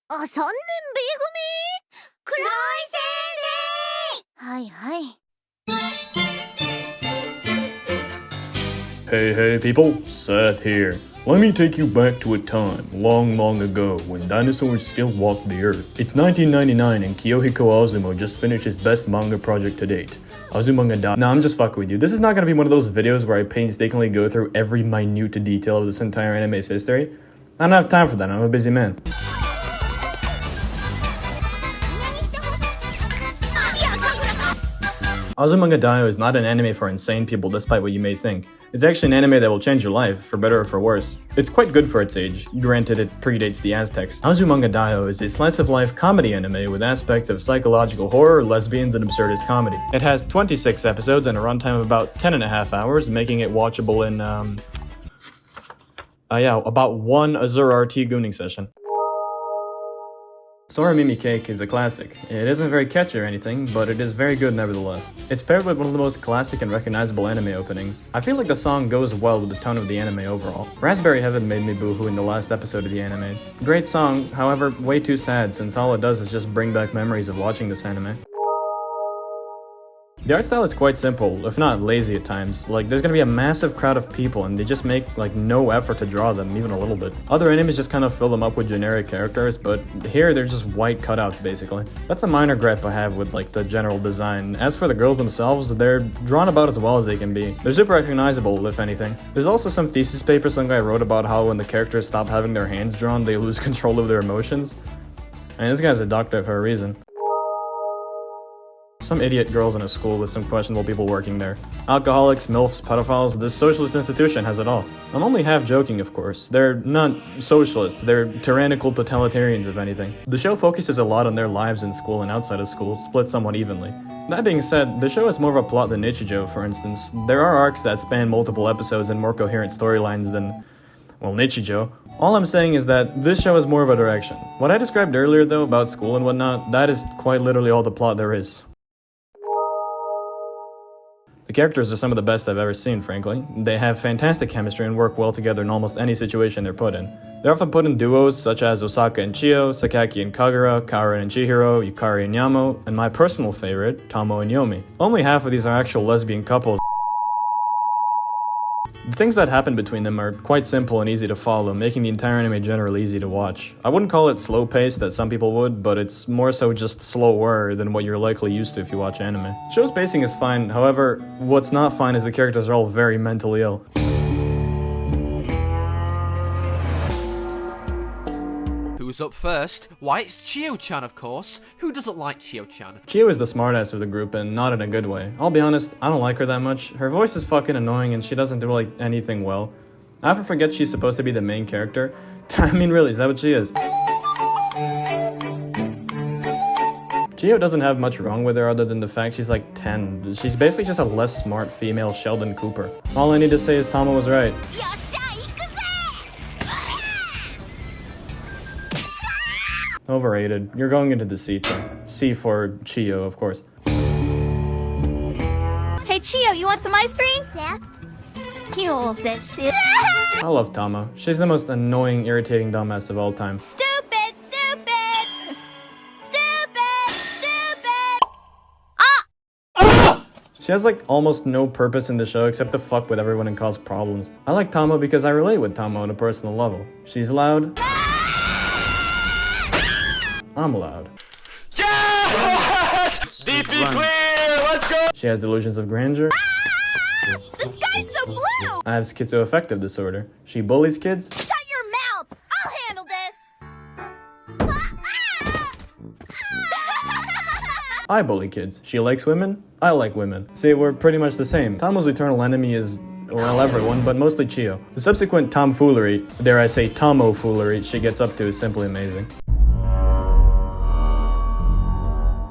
3年 B 組黒井先生はいはい Hey, hey people, Seth here. Let me take you back to a time, long, long ago, when dinosaurs still walked the earth. It's 1999 and Kiyohiko Ozumo just finished his best manga project to date, Azumanga Daioh. Nah, I'm just fucking with you. This is not gonna be one of those videos where I painstakingly go through every minute detail of this entire anime's history. I don't have time for that, I'm a busy man. Azumanga Daioh is not an anime for insane people despite what you may think. It's actually an anime that will change your life, for better or for worse. It's quite good for its age, granted it predates the Aztecs. Azumanga Daioh is a slice-of-life comedy anime with aspects of psychological horror, lesbians, and absurdist comedy. It has 26 episodes and a runtime of about 10.5 hours, making it watchable in, about one Azura RT gooning session. Sora Mimi Cake is a classic. It isn't very catchy or anything, but it is very good nevertheless. It's paired with one of the most classic and recognizable anime openings. I feel like the song goes well with the tone of the anime overall. Raspberry Heaven made me boohoo in the last episode of the anime. Great song, however way too sad since all it does is just bring back memories of watching this anime. The art style is quite simple, if not lazy at times. Like, there's gonna be a massive crowd of people and they just make, like, no effort to draw them, even a little bit. Other animes just kind of fill them up with generic characters, but here they're just white cutouts, basically. That's a minor gripe I have with, like, the general design. As for the girls themselves, they're drawn about as well as they can be. They're super recognizable, if anything. There's also some thesis paper some guy wrote about how when the characters stop having their hands drawn, they lose control of their emotions. And this guy's a doctor for a reason. Some idiot girls in a school with some questionable people working there. Alcoholics, MILFs, pedophiles, this socialist institution has it all. I'm only half joking, of course. They're not socialists, they're tyrannical totalitarians, if anything. The show focuses a lot on their lives in school and outside of school, split somewhat evenly. That being said, the show has more of a plot than nichijou, for instance. There are arcs that span multiple episodes and more coherent storylines than, well, nichijou. All I'm saying is that this show has more of a direction. What I described earlier, though, about school and whatnot, that is quite literally all the plot there is. The characters are some of the best I've ever seen, frankly. They have fantastic chemistry and work well together in almost any situation they're put in. They're often put in duos such as Osaka and Chiyo, Sakaki and Kagura, Karen and Chihiro, Yukari and Yamo, and my personal favorite, Tomo and Yomi. Only half of these are actual lesbian couples. The things that happen between them are quite simple and easy to follow, making the entire anime generally easy to watch. I wouldn't call it slow-paced that some people would, but it's more so just slower than what you're likely used to if you watch anime. Show's pacing is fine, however, what's not fine is the characters are all very mentally ill. Who's up first? Why, it's Chiyo-chan, of course. Who doesn't like Chiyo-chan? Chiyo is the smartass of the group, and not in a good way. I'll be honest, I don't like her that much. Her voice is fucking annoying, and she doesn't do, like, anything well. I often forget she's supposed to be the main character. I mean, really, is that what she is? Chiyo doesn't have much wrong with her other than the fact she's like 10. She's basically just a less smart female Sheldon Cooper. All I need to say is Tomo was right. Overrated. You're going into the C team. C for Chiyo, of course. Hey Chiyo, you want some ice cream? Yeah. You want that shit. I love Tama. She's the most annoying, irritating dumbass of all time. Stupid! She has like almost no purpose in the show except to fuck with everyone and cause problems. I like Tama because I relate with Tama on a personal level. She's loud. I'm loud. Yes! DP clear! Let's go! She has delusions of grandeur. The sky's so blue! I have schizoaffective disorder. She bullies kids. Shut your mouth! I'll handle this! I bully kids. She likes women. I like women. See, we're pretty much the same. Tomo's eternal enemy is, well, everyone, but mostly Chiyo. The subsequent tomfoolery, dare I say Tomo-foolery, she gets up to is simply amazing.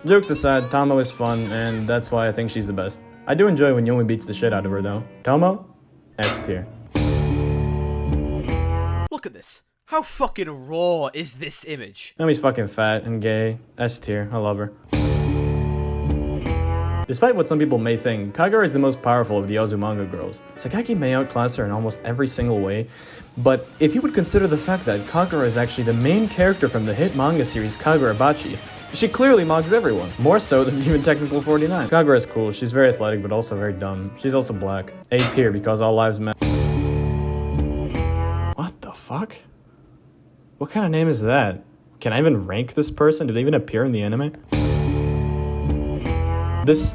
Jokes aside, Tomo is fun, and that's why I think she's the best. I do enjoy when Yomi beats the shit out of her, though. Tomo? S tier. Look at this. How fucking raw is this image? Yomi's fucking fat and gay. S tier. I love her. The Despite what some people may think, Kagura is the most powerful of the Azumanga girls. Sakaki may outclass her in almost every single way, but if you would consider the fact that Kagura is actually the main character from the hit manga series Kagurabachi, she clearly mugs everyone, more so than even Technical 49. Kagura is cool, she's very athletic but also very dumb. She's also black. A tier because all lives matter. What the fuck? What kind of name is that? Can I even rank this person? Do they even appear in the anime? This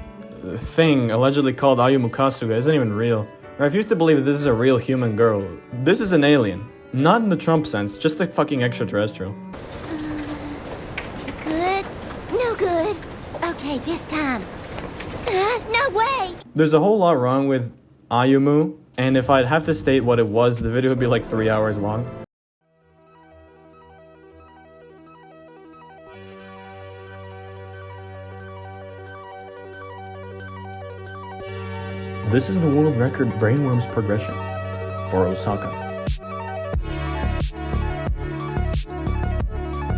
thing allegedly called Ayumu Kasuga isn't even real. I refuse to believe that this is a real human girl. This is an alien. Not in the Trump sense, just a fucking extraterrestrial. Good? No good. Okay, this time. No way! There's a whole lot wrong with Ayumu, and if I'd have to state what it was, the video would be like 3 hours long. This is the world record brainworms progression for Osaka.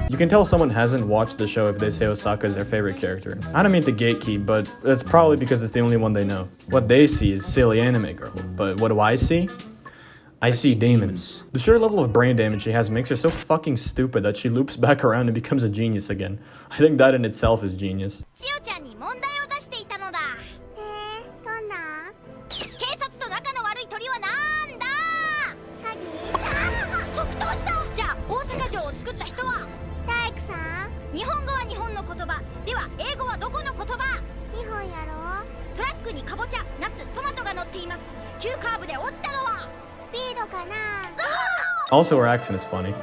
You can tell someone hasn't watched the show if they say Osaka is their favorite character. I don't mean to gatekeep, but that's probably because it's the only one they know. What they see is silly anime girl, but what do I see? I see demons. The sheer level of brain damage she has makes her so fucking stupid that she loops back around and becomes a genius again. I think that in itself is genius. 千代ちゃんに問題を出していたのだ。どんな？警察と仲の悪い鳥はなんだ？詐欺？即答した。じゃあ大阪城を作った人は？大工さん。日本語は日本の言葉。では英語はどこの言葉？日本やろ。トラックにかぼちゃ、ナス、トマトが乗っています。急カーブで落ちたのは？スピードかな。Also, her accent is funny.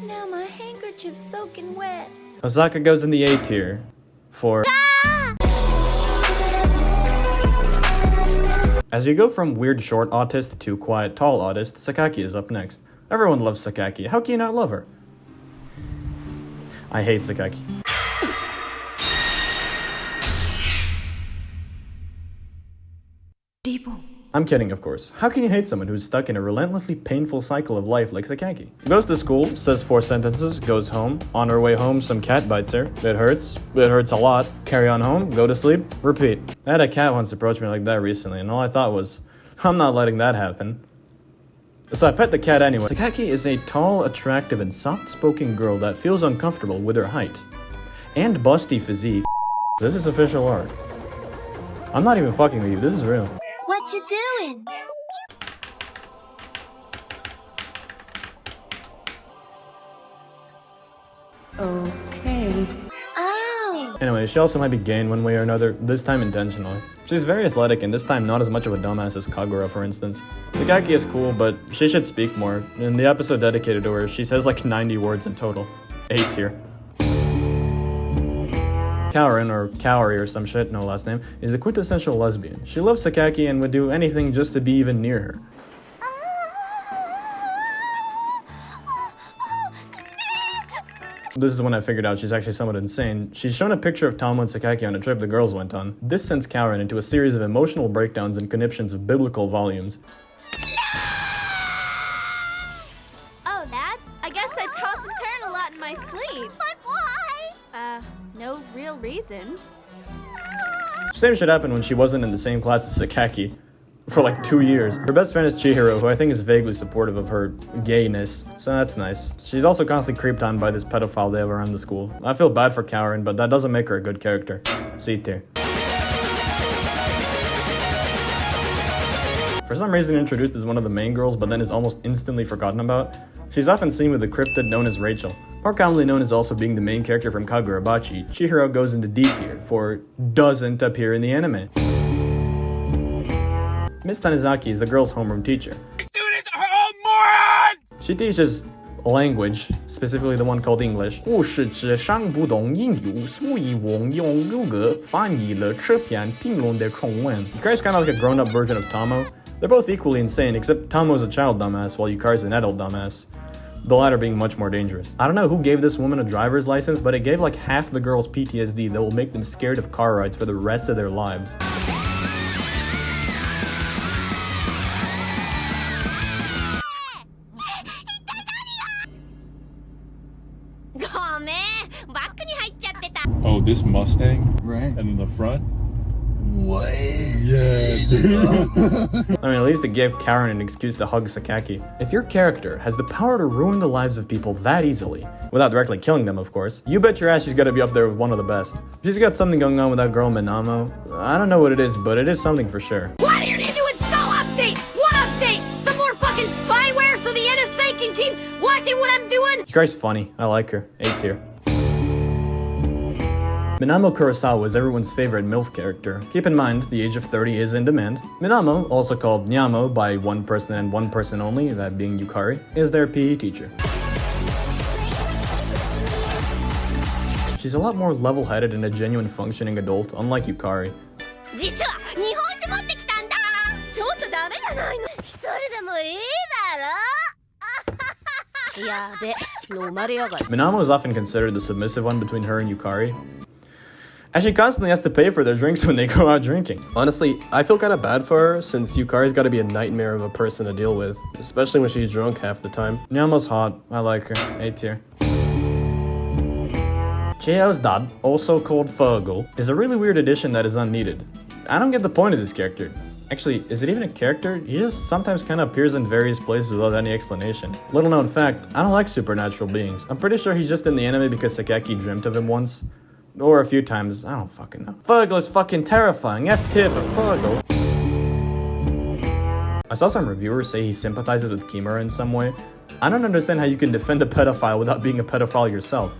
Now my handkerchief's soaking wet. Osaka goes in the A tier for... As you go from weird short autist to quiet tall autist, Sakaki is up next. Everyone loves Sakaki. How can you not love her? I hate Sakaki. I'm kidding, of course. How can you hate someone who's stuck in a relentlessly painful cycle of life like Sakaki? Goes to school, says 4 sentences, goes home. On her way home, some cat bites her. It hurts a lot. Carry on home, go to sleep, repeat. I had a cat once approach me like that recently, and all I thought was, I'm not letting that happen. So I pet the cat anyway. Sakaki is a tall, attractive, and soft-spoken girl that feels uncomfortable with her height. And busty physique. This is official art. I'm not even fucking with you, this is real. What you doing? Okay. Oh. Anyway, she also might be gay in one way or another, this time intentionally. She's very athletic and this time not as much of a dumbass as Kagura, for instance. Sakaki is cool, but she should speak more. In the episode dedicated to her, she says like 90 words in total. A tier. Kaorin, or Kaori or some shit, no last name, is the quintessential lesbian. She loves Sakaki and would do anything just to be even near her. This is when I figured out she's actually somewhat insane. She's shown a picture of Tomo and Sakaki on a trip the girls went on. This sends Kaorin into a series of emotional breakdowns and conniptions of biblical volumes. Oh, that? I guess I toss and turn a lot in my sleep. But why? No real reason. Same shit happened when she wasn't in the same class as Sakaki for like 2 years. Her best friend is Chihiro, who I think is vaguely supportive of her gayness, so that's nice. She's also constantly creeped on by this pedophile they have around the school. I feel bad for Kaorin, but that doesn't make her a good character. C tier. For some reason introduced as one of the main girls, but then is almost instantly forgotten about. She's often seen with the cryptid known as Rachel. More commonly known as also being the main character from Kagurabachi, Chihiro goes into D tier for doesn't appear in the anime. Miss Tanizaki is the girl's homeroom teacher. Students are all morons! She teaches language, specifically the one called English. 不是指上不懂英语，所以我用这个翻译了这篇评论的中文. Yukari's kind of like a grown-up version of Tomo. They're both equally insane, except Tomo's a child dumbass, while Yukari's an adult dumbass. The latter being much more dangerous. I don't know who gave this woman a driver's license, but it gave like half the girls PTSD that will make them scared of car rides for the rest of their lives. Oh, this Mustang? Right. And then the front? What? Yeah. I mean, at least it gave Karen an excuse to hug Sakaki. If your character has the power to ruin the lives of people that easily, without directly killing them, of course, you bet your ass she's gotta be up there with one of the best. She's got something going on with that girl Minamo. I don't know what it is, but it is something for sure. What are you doing? Skull update! What update? Some more fucking spyware so the NSA can keep watching what I'm doing? She's funny. I like her. A tier. Minamo Kurosawa is everyone's favorite MILF character. Keep in mind, the age of 30 is in demand. Minamo, also called Nyamo by one person and one person only, that being Yukari, is their PE teacher. She's a lot more level-headed and a genuine functioning adult, unlike Yukari. 実は日本酒持ってきたんだ。ちょっとダメじゃないの。一人でもいいだろ。やべ、飲まれやがる。Minamo is often considered the submissive one between her and Yukari, as she constantly has to pay for their drinks when they go out drinking. Honestly, I feel kind of bad for her, since Yukari's got to be a nightmare of a person to deal with, especially when she's drunk half the time. Nyamo's hot. I like her. A tier. Chieo's dad, also called Fergal, is a really weird addition that is unneeded. I don't get the point of this character. Actually, is it even a character? He just sometimes kind of appears in various places without any explanation. Little known fact, I don't like supernatural beings. I'm pretty sure he's just in the anime because Sakaki dreamt of him once. Or a few times, I don't fucking know. Fergal is fucking terrifying. F tier for Fergal. I saw some reviewers say he sympathizes with Kimura in some way. I don't understand how you can defend a pedophile without being a pedophile yourself.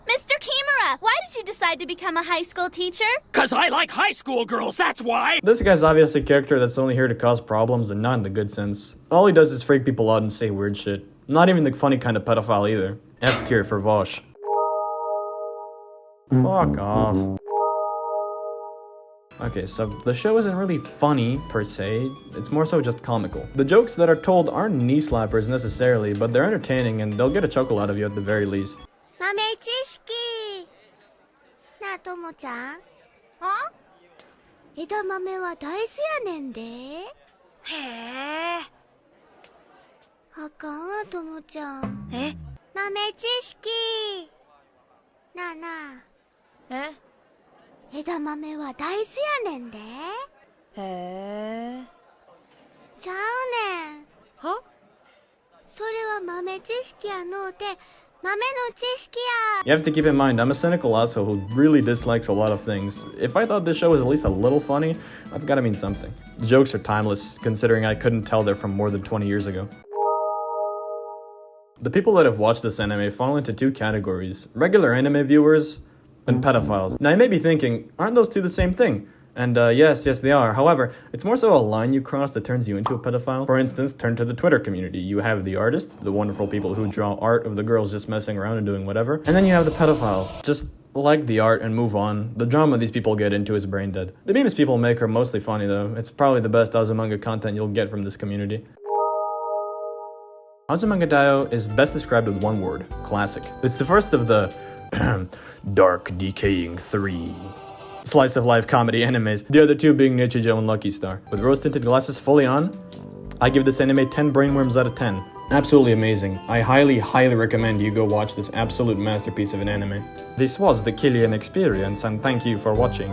Mr. Kimura, why did you decide to become a high school teacher? Cause I like high school girls, that's why! This guy's obviously a character that's only here to cause problems and not in the good sense. All he does is freak people out and say weird shit. Not even the funny kind of pedophile either. F tier for Vosh. Fuck off. Okay, so the show isn't really funny, per se. It's more so just comical. The jokes that are told aren't knee-slappers necessarily, but they're entertaining and they'll get a chuckle out of you at the very least. 豆知識なあともちゃん枝豆は大豆やねんでへえあかんわともちゃん豆知識なあなあ枝豆は大豆やねんでへえちゃうねんはそれは豆知識やのうて You have to keep in mind, I'm a cynical asshole who really dislikes a lot of things. If I thought this show was at least a little funny, that's gotta mean something. The jokes are timeless, considering I couldn't tell they're from more than 20 years ago. The people that have watched this anime fall into two categories: regular anime viewers and pedophiles. Now you may be thinking, aren't those two the same thing? And yes, they are. However, it's more so a line you cross that turns you into a pedophile. For instance, turn to the Twitter community. You have the artists, the wonderful people who draw art of the girls just messing around and doing whatever. And then you have the pedophiles. Just like the art and move on. The drama these people get into is brain dead. The memes people make are mostly funny though. It's probably the best Azumanga content you'll get from this community. Azumanga Daioh is best described with one word: classic. It's the first of the dark, decaying 3 slice of life comedy animes, the other two being Nichijou and Lucky Star. With rose-tinted glasses fully on, I give this anime 10 brainworms out of 10. Absolutely amazing. I highly recommend you go watch this absolute masterpiece of an anime. This was the Killian experience, and thank you for watching.